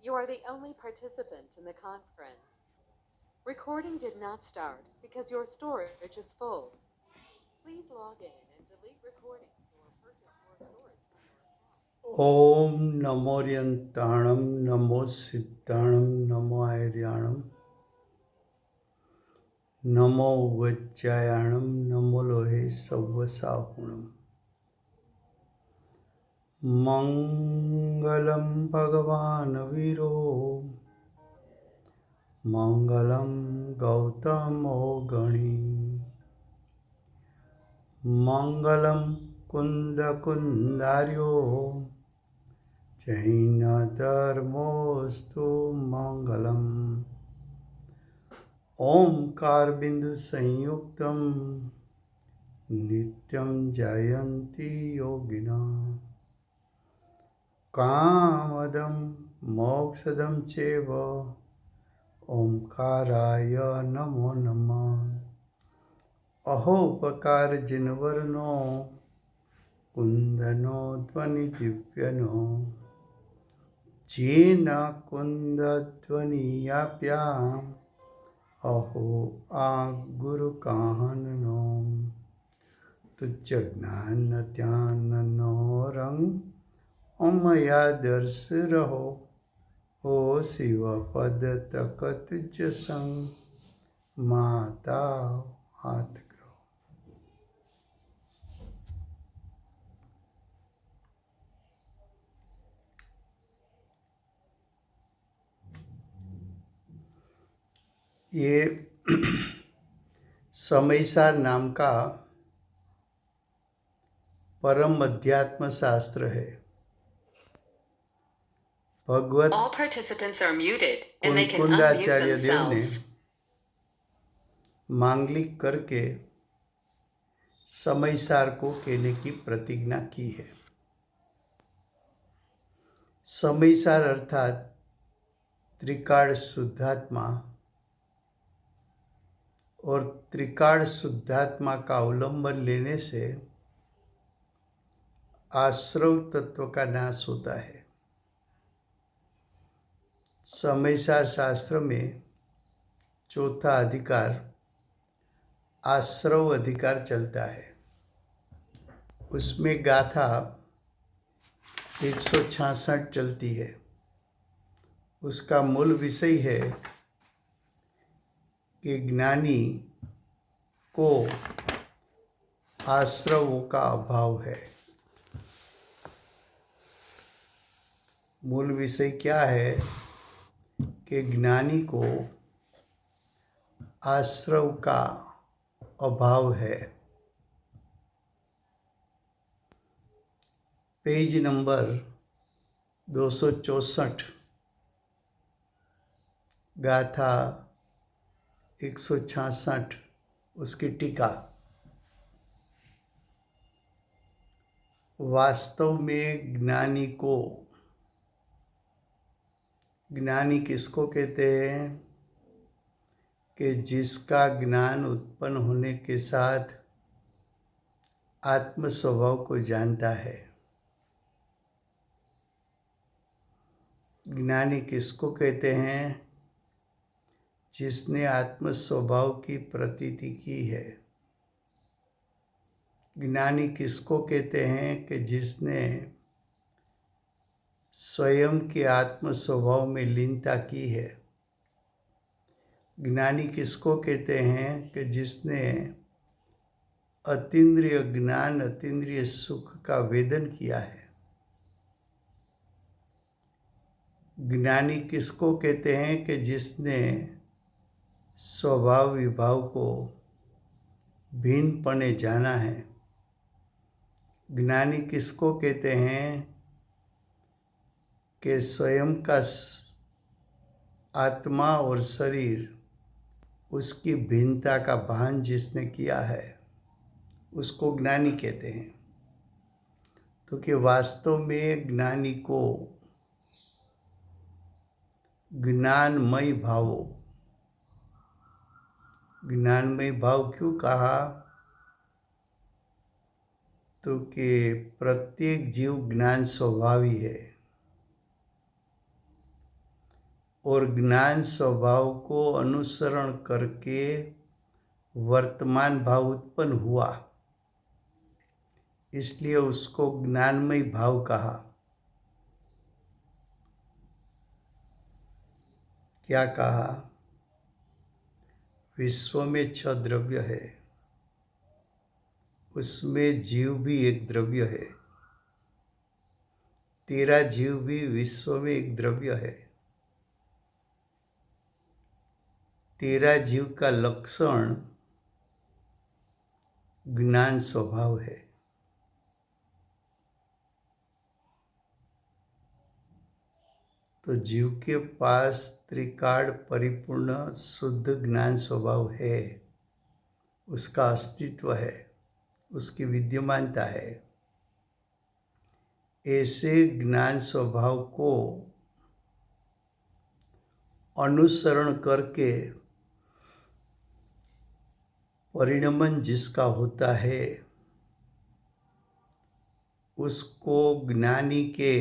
You are the only participant in the conference. Recording did not start because your storage is full. Please log in and delete recordings or purchase more storage from your account. ओम नमोरियंताणम नमो सिद्धाणम नमो आर्याणम नमो वज्जायाणम नमो लोहे सव्वसाहुणम मंगलम भगवान वीरो मंगलम गौतमो गणी मंगलम कुंद कुंदार्यो जैन धर्मोस्तु मंगलम ओंकार बिंदु संयुक्तम नित्यं जयन्ति योगिना कामदं मोक्षदं चैव ओंकाराय नमो नमः अहोपकार जिनवरनो कुंदनो ध्वनि दिव्यनो जेन कुंदध्वनियाप्याम् अहो आ गुरु काहनो तुच्छ ज्ञान ध्यान नो रंग ओमया दर्श रहो हो शिव पद तक तुझ संग माता हाथ करो। ये समयसार नाम का परम अध्यात्म शास्त्र है। भगवत All participants are muted and they can unmute कुंकुंदाचार्य देव ने themselves. मांगलिक करके समयसार को कहने की प्रतिज्ञा की है। समयसार अर्थात त्रिकाल शुद्धात्मा और त्रिकाल शुद्धात्मा का अवलंबन लेने से आश्रव तत्व का नाश होता है। समयसार शास्त्र में चौथा अधिकार आश्रव अधिकार चलता है। उसमें गाथा 166 चलती है। उसका मूल विषय है कि ज्ञानी को आश्रवों का अभाव है। मूल विषय क्या है कि ज्ञानी को आश्रव का अभाव है। पेज नंबर 264 गाथा 166 उसकी टीका। वास्तव में ज्ञानी किसको कहते हैं कि जिसका ज्ञान उत्पन्न होने के साथ आत्म स्वभाव को जानता है। ज्ञानी किसको कहते हैं जिसने आत्म स्वभाव की प्रतीति की है। ज्ञानी किसको कहते हैं कि जिसने स्वयं के आत्म स्वभाव में लीनता की है। ज्ञानी किसको कहते हैं कि जिसने अतीन्द्रिय ज्ञान अतीन्द्रिय सुख का वेदन किया है। ज्ञानी किसको कहते हैं कि जिसने स्वभाव विभाव को भिन्नपणे जाना है। ज्ञानी किसको कहते हैं कि स्वयं का आत्मा और शरीर उसकी भिन्नता का भान जिसने किया है उसको ज्ञानी कहते हैं। तो कि वास्तव में ज्ञानी को ज्ञानमय भाव क्यों कहा? तो कि प्रत्येक जीव ज्ञान स्वभावी है। और ज्ञान स्वभाव को अनुसरण करके वर्तमान भाव उत्पन्न हुआ, इसलिए उसको ज्ञानमय भाव कहा। क्या कहा? विश्व में 6 द्रव्य है, उसमें जीव भी एक द्रव्य है। तेरा जीव भी विश्व में एक द्रव्य है। तेरा जीव का लक्षण ज्ञान स्वभाव है। तो जीव के पास त्रिकाल परिपूर्ण शुद्ध ज्ञान स्वभाव है, उसका अस्तित्व है, उसकी विद्यमानता है। ऐसे ज्ञान स्वभाव को अनुसरण करके परिणमन जिसका होता है, उसको ज्ञानी के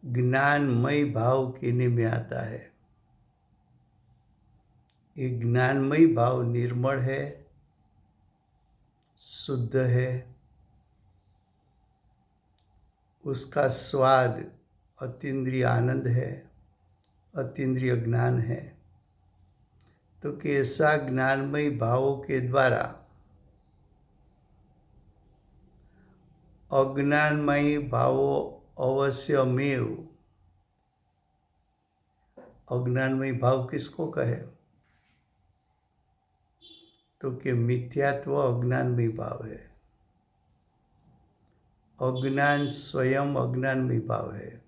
ज्ञानमय भाव कहने में आता है। ये ज्ञानमय भाव निर्मल है, शुद्ध है, उसका स्वाद अतीन्द्रिय आनंद है, अतीन्द्रिय ज्ञान है। तो कैसा ज्ञानमय भावों के द्वारा अज्ञानमय भावों अवश्यमेव, अज्ञानमय भाव किसको कहे? तो कि मिथ्यात्व अज्ञानमय भाव है। अज्ञान स्वयं अज्ञानमय भाव है।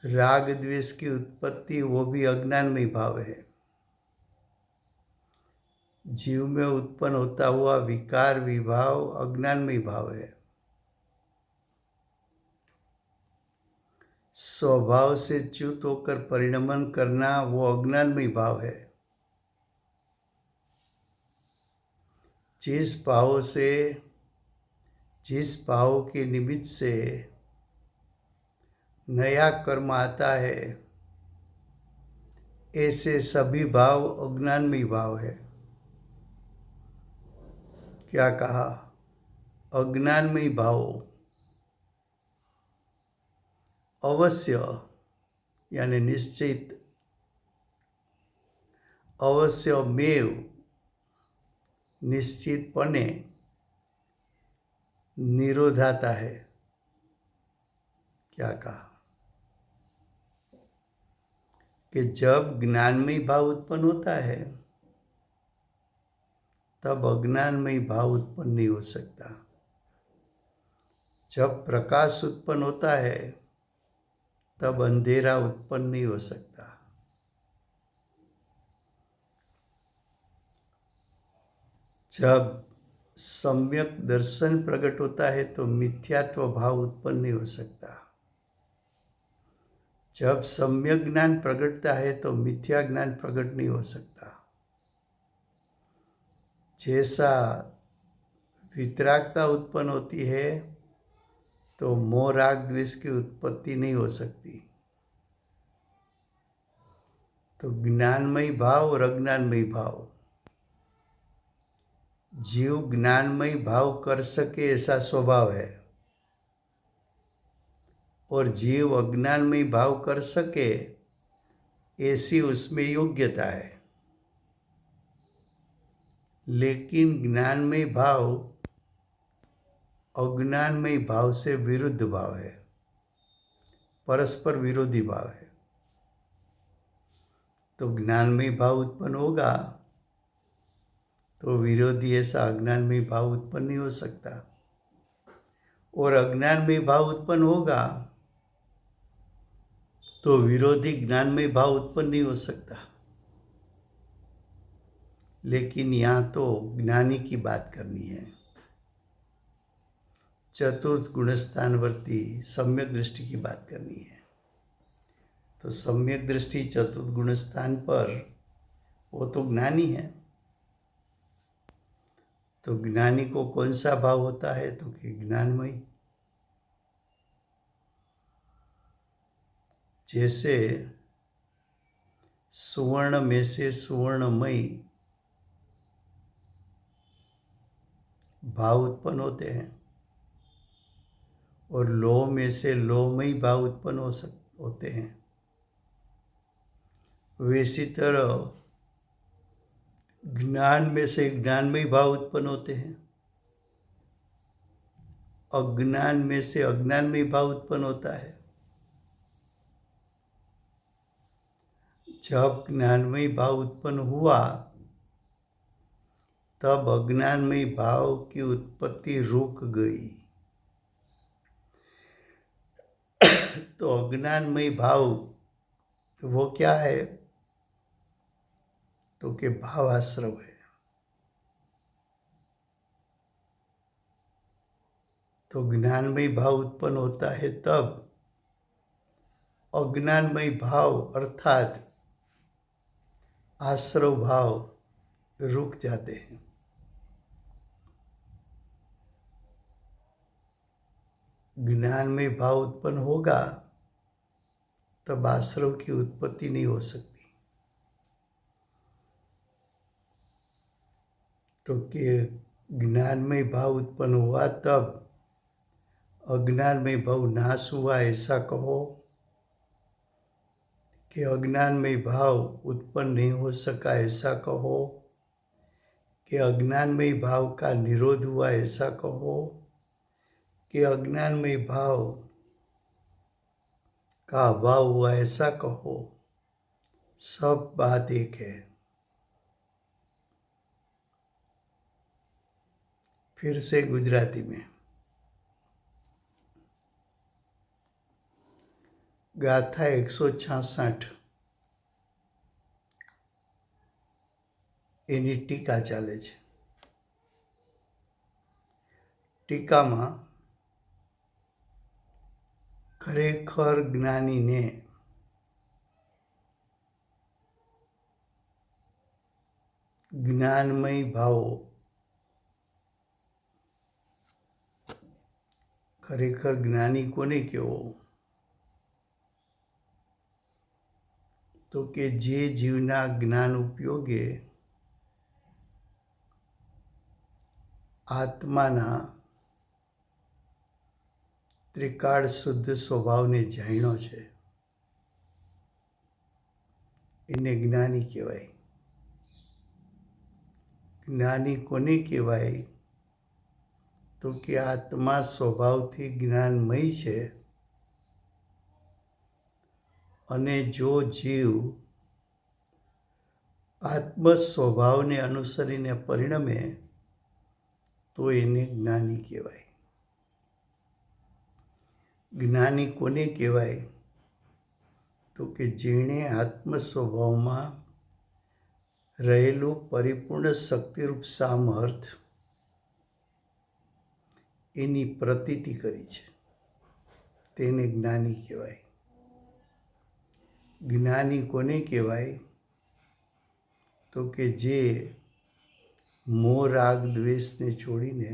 राग द्वेष की उत्पत्ति वो भी अज्ञानमय भाव है। जीव में उत्पन्न होता हुआ विकार विभाव अज्ञानमय भाव है। स्वभाव से च्युत होकर परिणमन करना वो अज्ञानमय भाव है। जिस भाव के निमित्त से नया कर्म आता है, ऐसे सभी भाव अज्ञानमय भाव है। क्या कहा? अज्ञानमय भाव अवश्य यानी निश्चित, अवश्यमेव निश्चितपणे निरोधाता है। क्या कहा? कि जब ज्ञानमय भाव उत्पन्न होता है, तब अज्ञानमय भाव उत्पन्न नहीं हो सकता। जब प्रकाश उत्पन्न होता है, तब अंधेरा उत्पन्न नहीं हो सकता। जब सम्यक दर्शन प्रकट होता है, तो मिथ्यात्व भाव उत्पन्न नहीं हो सकता। जब सम्यक ज्ञान प्रकटता है, तो मिथ्या ज्ञान प्रकट नहीं हो सकता। जैसा वितरागता उत्पन्न होती है, तो मोह राग द्वेष की उत्पत्ति नहीं हो सकती। तो ज्ञानमय भाव और अज्ञानमय भाव, जीव ज्ञानमय भाव कर सके ऐसा स्वभाव है, और जीव अज्ञानमय भाव कर सके ऐसी उसमें योग्यता है। लेकिन ज्ञानमय भाव अज्ञानमय भाव से विरुद्ध भाव है, परस्पर विरोधी भाव है। तो ज्ञानमय भाव उत्पन्न होगा तो विरोधी ऐसा अज्ञानमय भाव उत्पन्न नहीं हो सकता, और अज्ञानमय भाव उत्पन्न होगा तो विरोधी ज्ञानमय भाव उत्पन्न नहीं हो सकता। लेकिन यहाँ तो ज्ञानी की बात करनी है। चतुर्थ गुणस्थानवर्ती सम्यक दृष्टि की बात करनी है। तो सम्यक दृष्टि चतुर्थ गुणस्थान पर वो तो ज्ञानी है। तो ज्ञानी को कौन सा भाव होता है? तो कि ज्ञानमय। जैसे सुवर्ण में से सुवर्णमयी भाव उत्पन्न होते हैं और लोह में से लोहमयी भाव उत्पन्न होते हैं, वैसी तरह ज्ञान में से ज्ञानमयी भाव उत्पन्न होते हैं, अज्ञान में से अज्ञानमयी भाव उत्पन्न होता है। जब ज्ञानमयी भाव उत्पन्न हुआ तब अज्ञानमयी भाव की उत्पत्ति रुक गई। तो अज्ञानमयी भाव वो क्या है? तो कि भावाश्रव है। तो ज्ञानमयी भाव उत्पन्न होता है तब अज्ञानमयी भाव अर्थात आश्रव भाव रुक जाते हैं। ज्ञानमय भाव उत्पन्न होगा तब आश्रव की उत्पत्ति नहीं हो सकती। तो कि ज्ञानमय भाव उत्पन्न हुआ तब अज्ञानमय भाव नाश हुआ ऐसा कहो, कि अज्ञानमय भाव उत्पन्न नहीं हो सका ऐसा कहो, कि अज्ञानमय भाव का निरोध हुआ ऐसा कहो, कि अज्ञानमय भाव का अभाव हुआ ऐसा कहो, सब बात एक है। फिर से गुजराती में गाथा 166 એની ટીકા ચાલે છે। ટીકામાં ખરેખર જ્ઞાનીને જ્ઞાનમય ભાવો ખરેખર જ્ઞાની કોને કહેવો? તો કે જે જીવના જ્ઞાન ઉપયોગે આત્માના ત્રિકાળ શુદ્ધ સ્વભાવને જાણ્યો છે એને જ્ઞાની કહેવાય। જ્ઞાની કોને કહેવાય? તો કે આત્મા સ્વભાવથી જ્ઞાનમય છે અને જો જીવ આત્મ સ્વભાવને અનુસરીને પરિણમે તો એને જ્ઞાની કહેવાય। જ્ઞાની કોને કહેવાય? તો કે જેણે આત્મ સ્વભાવમાં રહેલું પરિપૂર્ણ શક્તિરૂપ સામર્થ એની પ્રતીતિ કરી છે તેને જ્ઞાની કહેવાય। જ્ઞાની કોને કહેવાય? તો કે જે મોહ રાગ દ્વેષને છોડીને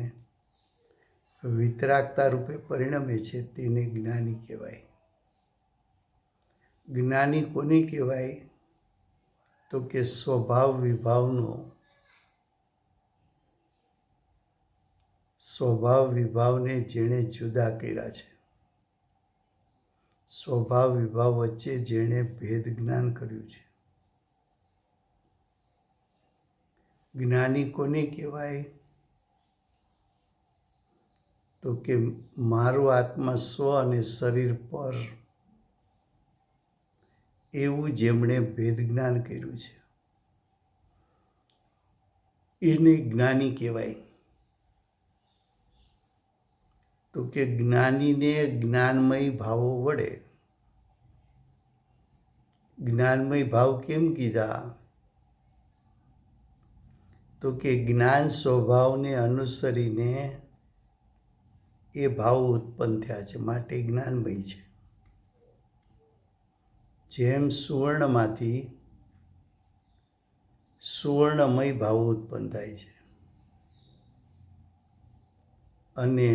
વિતરાગતા રૂપે પરિણમે છે તેને જ્ઞાની કહેવાય। જ્ઞાની કોને કહેવાય? તો કે સ્વભાવ વિભાવને જેણે જુદા કર્યા છે, સ્વભાવ વિભાવ વચ્ચે જેણે ભેદ જ્ઞાન કર્યું છે। જ્ઞાની કોને કહેવાય? તો કે મારો આત્મા સ્વ અને શરીર પર એવું જેમણે ભેદ જ્ઞાન કર્યું છે એને જ્ઞાની કહેવાય। તો કે જ્ઞાનીને જ્ઞાનમય ભાવો વડે, જ્ઞાનમય ભાવ કેમ કીધા? તો કે જ્ઞાન સ્વભાવને અનુસરીને એ ભાવ ઉત્પન્ન થયા છે માટે જ્ઞાનમય છે। જેમ સુવર્ણમાંથી સુવર્ણમય ભાવ ઉત્પન્ન થાય છે અને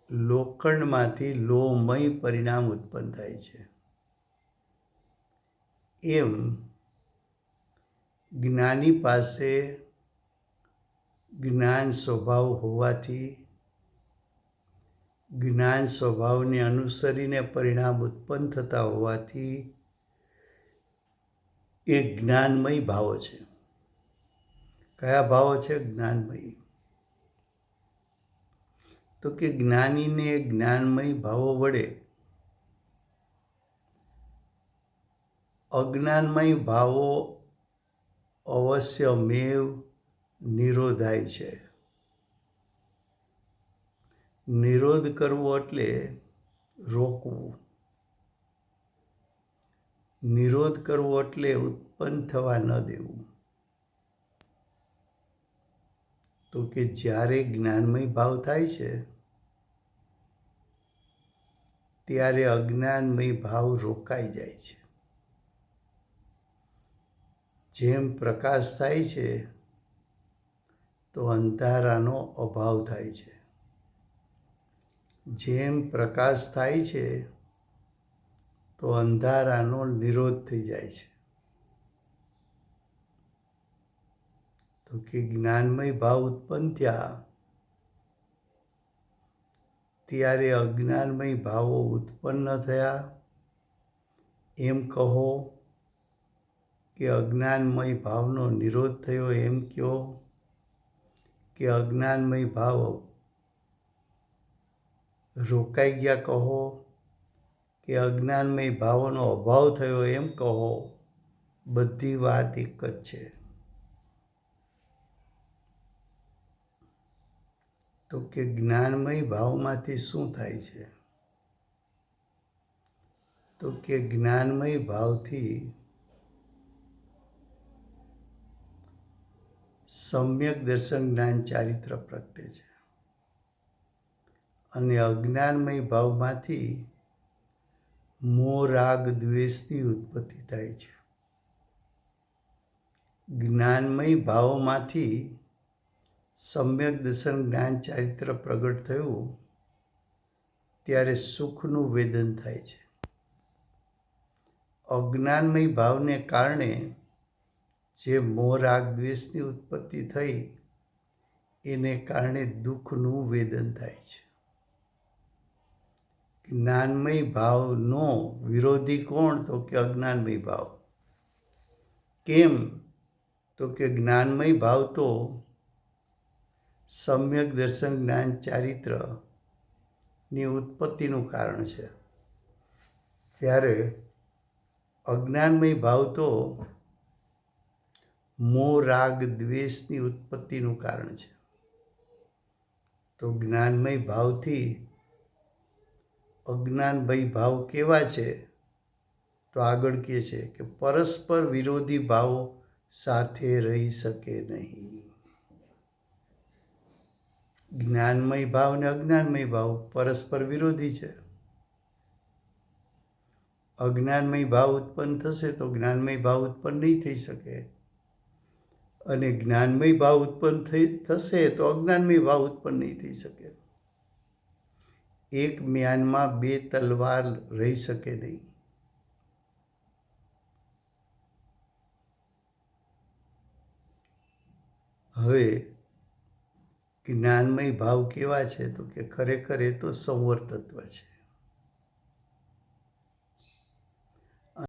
લોખંડમાંથી લોહમય પરિણામ ઉત્પન્ન થાય છે, એમ જ્ઞાની પાસે જ્ઞાન સ્વભાવ હોવાથી જ્ઞાન સ્વભાવને અનુસરીને પરિણામ ઉત્પન્ન થતા હોવાથી એ જ્ઞાનમય ભાવો છે. કયા ભાવો છે જ્ઞાનમય? તો કે જ્ઞાનીને જ્ઞાનમય ભાવો વડે અજ્ઞાનમય ભાવો અવશ્યમેવ નિરોધાય છે. નિરોધ કરવો એટલે રોકવું. નિરોધ કરવો એટલે ઉત્પન્ન થવા ન દેવું. તો કે જ્યારે જ્ઞાનમય ભાવ થાય છે ત્યારે અજ્ઞાનમય ભાવ રોકાઈ જાય છે. જેમ પ્રકાશ થાય છે તો અંધારાનો અભાવ થાય છે. જેમ પ્રકાશ થાય છે તો અંધારાનો નિરોધ થઈ જાય છે. તો કે જ્ઞાનમય ભાવ ઉત્પન્ન થયા ત્યારે અજ્ઞાનમય ભાવો ઉત્પન્ન થયા એમ કહો, કે અજ્ઞાનમય ભાવનો નિરોધ થયો એમ કહો, કે અજ્ઞાનમય ભાવ રોકાઈ ગયા કહો, કે અજ્ઞાનમય ભાવોનો અભાવ થયો એમ કહો, બધી વાત એક જ છે. તો કે જ્ઞાનમય ભાવમાંથી શું થાય છે? તો કે જ્ઞાનમય ભાવથી સમ્યક દર્શન જ્ઞાન ચારિત્ર પ્રગટે છે અને અજ્ઞાનમય ભાવમાંથી મોહ રાગ દ્વેષની ઉત્પત્તિ થાય છે. જ્ઞાનમય ભાવોમાંથી સમ્યક દર્શન જ્ઞાન ચારિત્ર પ્રગટ થયું ત્યારે સુખનું વેદન થાય છે. અજ્ઞાનમય ભાવને કારણે જે મોહ રાગ દ્વેષની ઉત્પત્તિ થઈ એને કારણે દુઃખનું વેદન થાય છે. જ્ઞાનમય ભાવનો વિરોધી કોણ? તો કે અજ્ઞાનમય ભાવ. કેમ? તો કે જ્ઞાનમય ભાવ તો સમ્યક દર્શન જ્ઞાન ચારિત્રની ઉત્પત્તિનું કારણ છે, ત્યારે અજ્ઞાનમય ભાવ તો મોહ રાગ દ્વેષની ઉત્પત્તિનું કારણ છે. તો જ્ઞાનમય ભાવથી અજ્ઞાનમય ભાવ કેવા છે? તો આગળ કહે છે કે પરસ્પર વિરોધી ભાવો સાથે રહી શકે નહીં. જ્ઞાનમય ભાવ અને અજ્ઞાનમય ભાવ પરસ્પર વિરોધી છે. અજ્ઞાનમય ભાવ ઉત્પન્ન થશે તો જ્ઞાનમય ભાવ ઉત્પન્ન નહીં થઈ શકે, અને જ્ઞાનમય ભાવ ઉત્પન્ન થશે તો અજ્ઞાનમય ભાવ ઉત્પન્ન નહીં થઈ શકે. એક મ્યાનમાં બે તલવાર રહી શકે નહીં. હવે જ્ઞાનમય ભાવ કેવા છે? તો કે ખરેખર એ તો સંવર તત્વ છે.